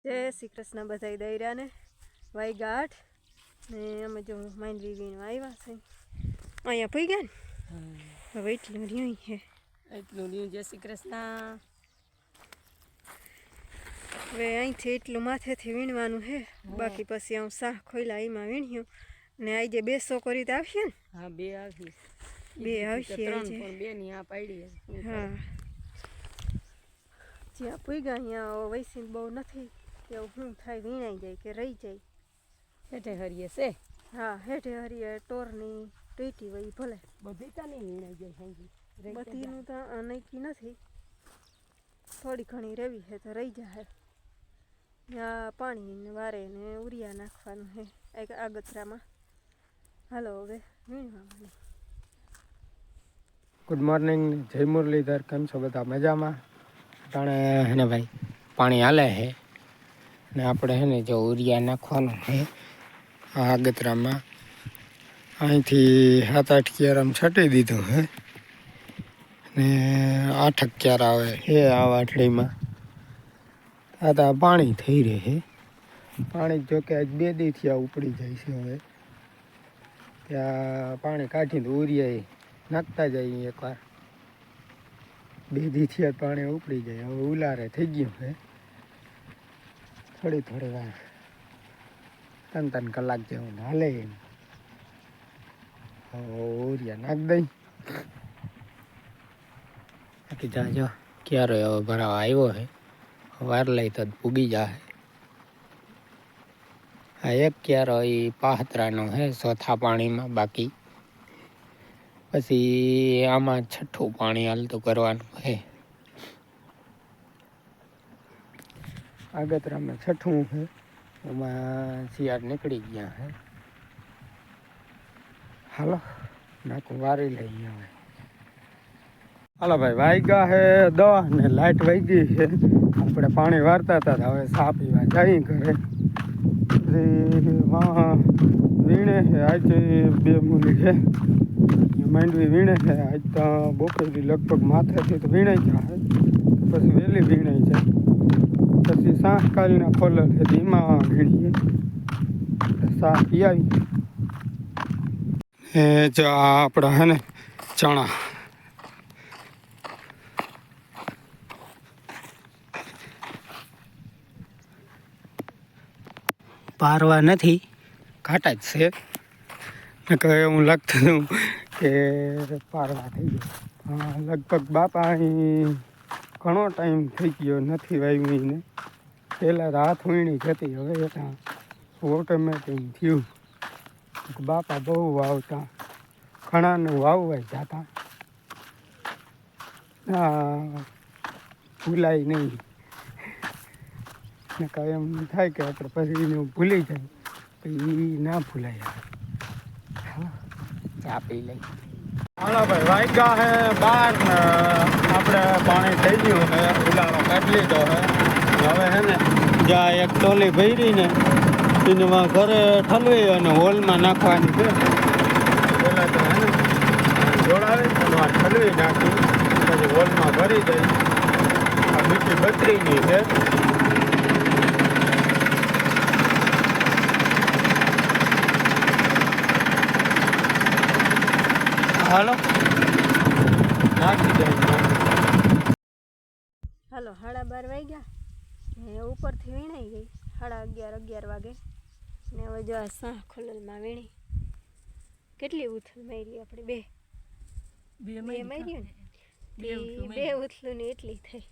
જય શ્રી કૃષ્ણ બધાય દૈરાને વાગ્યા 8 ને અમે જો માંડવી વીણવા આવ્યા છે અહીંયા પી ગયા ને હવે એટલું રહ્યું છે એટલું રહ્યું. જય શ્રી કૃષ્ણ. હવે અહીંથી એટલું માથેથી વીણવાનું છે બાકી પછી હું શાહ ખોઈલા એમાં વીણ્યું ને આજે 2 છોકરી તો આવશે ને. હા 2 આવી 2 આવશે પણ 2 ની આ પાડી. હા જ્યાં પૂગ્યા અહીંયા વૈસીને બહુ નથી કે શું થાય વીણાઈ જાય કે રહી જાય. હેઠે હરીએ છે. હા હેઠે હરીએ ટોરની ટૂટી હોય ભલે બધી તો નહીં વીણાઈ જાય સાંજી. બધીનું તો નક્કી નથી, થોડી ઘણી રવી છે તો રહી જાય. ત્યાં પાણી વારે ને ઉરિયા નાખવાનું છે એક આગતરામાં. હાલો હવે વીણવા માંડો. ગુડ મોર્નિંગ, જય મુરલીધર. કેમ છો બધા? મજામાં? જાણે હે ને ભાઈ પાણી હાલે છે ને આપણે હે ને જો ઉરિયા નાખવાનું છે આ આગતરામાં. અહીંથી 7-8 ક્યાર આમ છટી દીધું છે ને 8 ક્યાર આવે છે આ વાટડીમાં. આ તો પાણી થઈ રહે છે. પાણી જોકે આજ 2 દી થયા ઉપડી જાય છે. હવે ત્યાં પાણી કાઢીને ઉરિયા નાખતા જાય એકવાર. 2 દી થયા પાણી ઉપડી જાય. હવે ઉલારે થઈ ગયું છે. થોડી વાર 3 કલાક જેવું હાલે એમ. હવે ઉરિયા નાખ દઈ બાકી જાજો ક્યારે હવે ભરાવા આવ્યો છે. વાર લઈ તો પૂગી જાય. આ એક ક્યારો એ પાહતરાનો છે ચોથા પાણીમાં. બાકી પછી આમાં 6ઠું પાણી હાલતું કરવાનું છે. આગતરામાં 6ઠું છે. એમાં શિયાળ નીકળી ગયા છે. હાલો નાખું વારી લઈએ હવે. હાલો ભાઈ વાગ્યા છે 10 ને લાઇટ વાગી છે. આપણે પાણી વારતા હતા હવે ચા પીવા જઈ ઘરે. વીણે છે આજે 2 મૂલી છે માંડવી વીણે છે. આજ તો બપોરી લગભગ માથેથી તો વીણાઈ જાય પછી વહેલી વીણાઈ જાય. પછી સાંસ કાલીના ફોલર છે એમાં વીણીએ સાહ પીવી. એ જો આપણા હે ને ચણા પારવા નથી, ઘાટા જ છે. કે હું લાગતું હતું કે પારવા થઈ ગયો. લગભગ બાપા અહીં ઘણો ટાઈમ થઈ ગયો નથી વાવ્યું ને. પહેલાં હાથ વીણી જતી, હવે એટલે ઓટોમેટિક થયું. બાપા બહુ વાવતા, ઘણાનું વાવવાય જતા. ભૂલાય નહીં ને કાંઈ એમ થાય કે આપણે પછી એને ભૂલી જાય તો એ ના ભૂલાય. ચા પી લઈ. હાલો ભાઈ વાગ્યા છે 12 ને આપણે પાણી થઈ ગયું છે. ઉલાળો કાઢી લીધો છે. હવે છે ને જ્યાં એક ટોલી ભરી ને એમાં ઘરે ઠલવી અને હોલમાં નાખવાની છે. પહેલાં તો હે ને જોડાવી એમાં ઠલવી નાખી પછી હોલમાં ભરી દઈ. આ મીઠી બત્રીની છે. હાલો નાખી દે. હાલો 12:30 વાગ્યા ને ઉપરથી વીણાઈ ગઈ 11:30 વાગે ને હવે જો આ શાહ ખોલલમાં વીણી. કેટલી ઉથલ મારી આપણે? 2 માર્યું ને 2 ઉથલું ને એટલી થઈ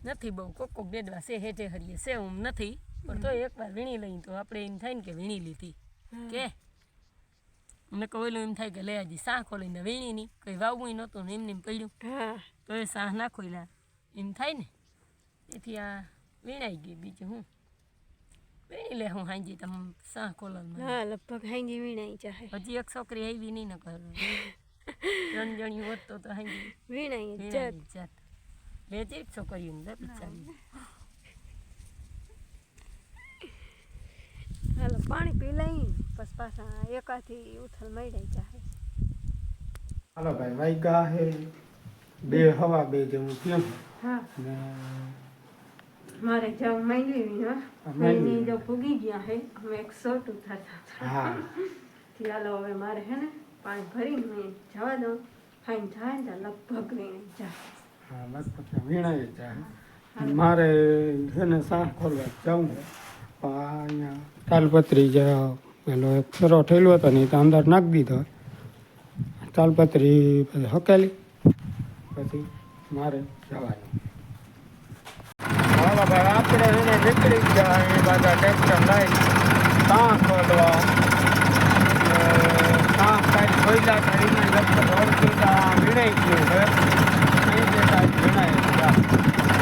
નથી બહુ. કોકો બેડવા છે હેઠે હરીએ છે હું નથી પણ તો એકવાર વીણી લઈ તો આપણે એમ થાય ને કે વીણી લીધી કે મને કહેલું એમ થાય કે લે હજી શાહ ખોલીને વીણી નહીં કંઈ વાવવું નહોતું ને એમને એમ પડ્યું. હા તો એ શાહ ના ખોલ્યા એમ થાય ને. તેથી આ વીણાઈ ગઈ. બીજું હું વીણી લે હું હાંજી તમે શાહ ખોલવામાં. હા લગભગ હાંજી વીણાઈ જાય. હજી એક છોકરી આવી નહીં ન કર 3 જણી હોત તો હાંજી વીણાઈ જાત. 2 છોકરીઓ ને બિચારી. હાલો પાણી પી લઈ પછી પાછા એકાથી ઉથલ મળી જાય. હાલો ભાઈ વાગ્યા છે 2 સવા 2 જેવું થયું. હા ને મારે જવું માંગવી એની જો પૂગી ગયા હે અમે 100 ઉતારતા હા ચાલો હવે મારે હે ને પાણી ભરીને જવા દઉં ખાઈને જાય ને લગભગ વીણે જાય હા લગભગ વીણાઈ જાય મારે છે ને સાફ ખોલવા જવું છે પણ અહીંયા તાલપત્રી જે પેલો એક ફેરો ઠેલો હતો ને એ તો અંદર નાખી દીધો તાલપત્રી પછી હકેલી પછી મારે જવાનું હાલો ભાઈ આપણે એને નીકળી ગયા એ બધા ટ્રેક્ટર લઈ સાફ ખોલવા સાફ કાંઈ ખોલ્યા તો એને લગભગ ઓળખીતા વીણાઈ ગયું છે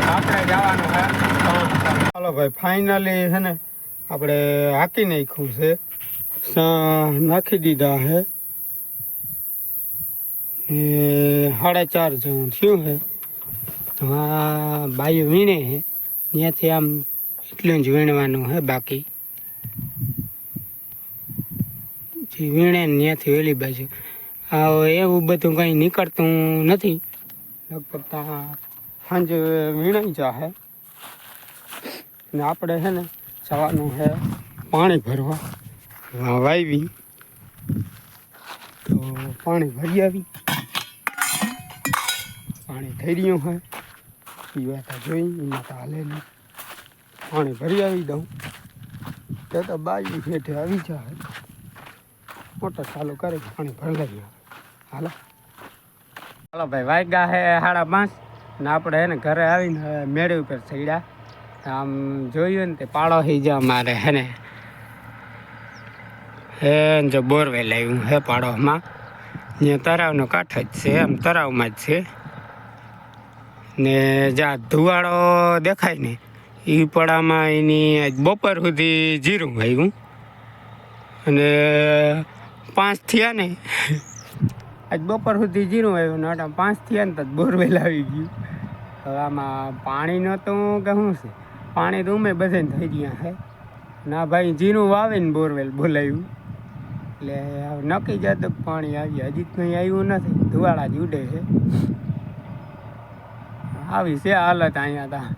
આપણે જવાનું છે ચાલો ભાઈ ફાઇનલી છે ને આપણે હાકી નાખ્યું છે નાખી દીધા છે 4:30 જેવું થયું છે આ બાયું વીણે છે ત્યાંથી આમ એટલું જ વીણવાનું છે બાકી જે વીણે ને ત્યાંથી ઓલી બાજુ એવું બધું કંઈ નીકળતું નથી લગભગ ત્યાં સાંજે વીણાઈ જશે ને આપણે છે ને જવાનું છે પાણી ભરવા વાવી તો પાણી ભરી આવી પાણી થઈ રહ્યું છે પીવા તો જોઈ એમાં તો હાલે નહીં પાણી ભરી આવી દઉં તે તો બાજુ હેઠે આવી જાય મોટર ચાલુ કરી પાણી ભરી લઈએ હાલો હાલો ભાઈ વાગ્યા છે 5:30 ને આપણે એને ઘરે આવીને મેળી ઉપર ચડ્યા આમ જોયું ને તે પાળો થઈ જાય મારે હે ને હે જો બોરવેલ આવ્યું હે પાડોમાં ત્યાં તળાવનો કાંઠો જ છે આમ તળાવમાં જ છે ને જ્યાં ધુવાડો દેખાય ને એ પડામાં એની બપોર સુધી જીરું આવ્યું અને 5 થયા ને આજ બપોર સુધી જીરું આવ્યું ને 5 થયા ને તો બોરવેલ આવી ગયું હવે આમાં પાણી નહોતું કે શું છે પાણી તો ઉમે બધે થઈ ગયા છે ના ભાઈ જીરું વાવે ને બોરવેલ બોલાવ્યું એટલે નક્કી જતું પાણી આવ્યું હજી કંઈ આવ્યું નથી ધુવાડા જ ઉડે છે આવી છે હાલત અહીંયા તા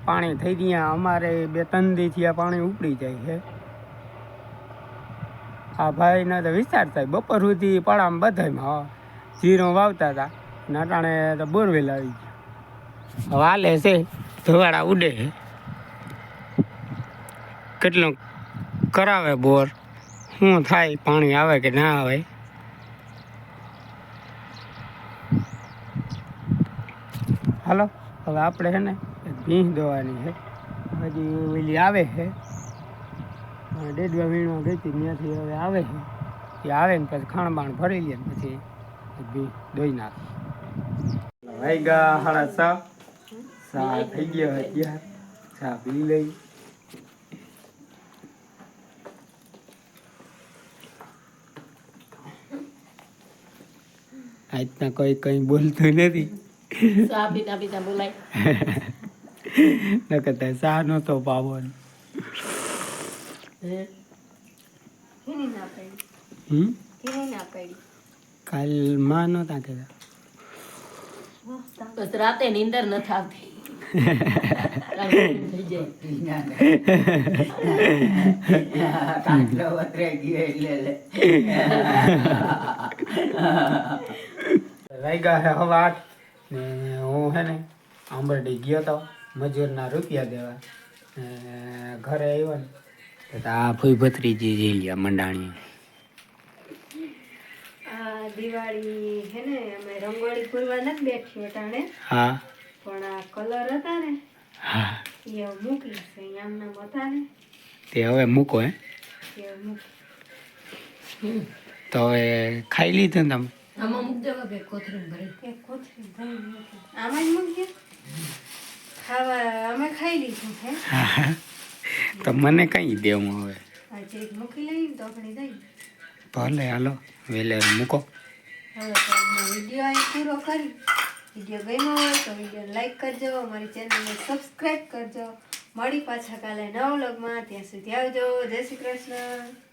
પાણી થઈ ગયા અમારે 2-3 દી થયા પાણી ઉપડી જાય છે આ ભાઈના તો વિચાર થાય બપોર સુધી પડામાં બધામાં જીરું વાવતા હતા નાટાણે તો બોરવેલ આવી ગયું હવે હાલે છે ધુવાડા ઉડે છે કેટલું કરાવે બોર શું થાય પાણી આવે કે ના આવે હાલો હવે આપણે છે ને ભીંસ દોવાની છે હજી ઓલી આવે છે 1.5 વીણમાં ગઈ હતી ત્યાંથી હવે આવે છે એ આવે ને પછી ખાણ ભરી લે ને પછી ભીંસ દોઈ નાખે વાગ્યા 6:30 ચા થઈ ગયો અત્યારે ચા પી લઈ આજના કોઈ કંઈ બોલતું નથી ચા પીતા પીતા બોલાય ન કરતા ચા નહોતો પાવો કાલ માં નહોતા કહેતા બસ રાતે નીંદર નથી આવતી વાગ્યા છે 8:30 ને હું છે ને આંબરડી ગયો તો મજૂરના રૂપિયા દેવા ઘરે આવ્યો ને આ ફૂઈ ભત્રીજી જેલિયા મંડાણી દિવાળી હે ને અમે રંગોળી પૂરવા નથી બેઠી અટાણે હા પણ આ કલર હતા ને હા એ મૂકી છે આમના હતા ને તે હવે મૂકો હે એ મૂકી તો હવે ખાઈ લીધું ને તમે આમાં મૂકજો કે કોથળી ભરી એક કોથળી ભરી મૂકી આમાં જ મૂકીએ ખાવા અમે ખાઈ લીધું હે તો મને કઈ દેવું હવે આજે મૂકી લઈએ તો આપણે દઈ ભલે હાલો વેલે મૂકો હવે તો વિડીયો અહીં પૂરો કરી વિડીયો ગમ્યો હોય તો વિડીયો લાઈક કરજો અમારી ચેનલને સબસ્ક્રાઈબ કરજો મળી પાછા કાલે નવા વ્લોગમાં ત્યાં સુધી આવજો જય શ્રી કૃષ્ણ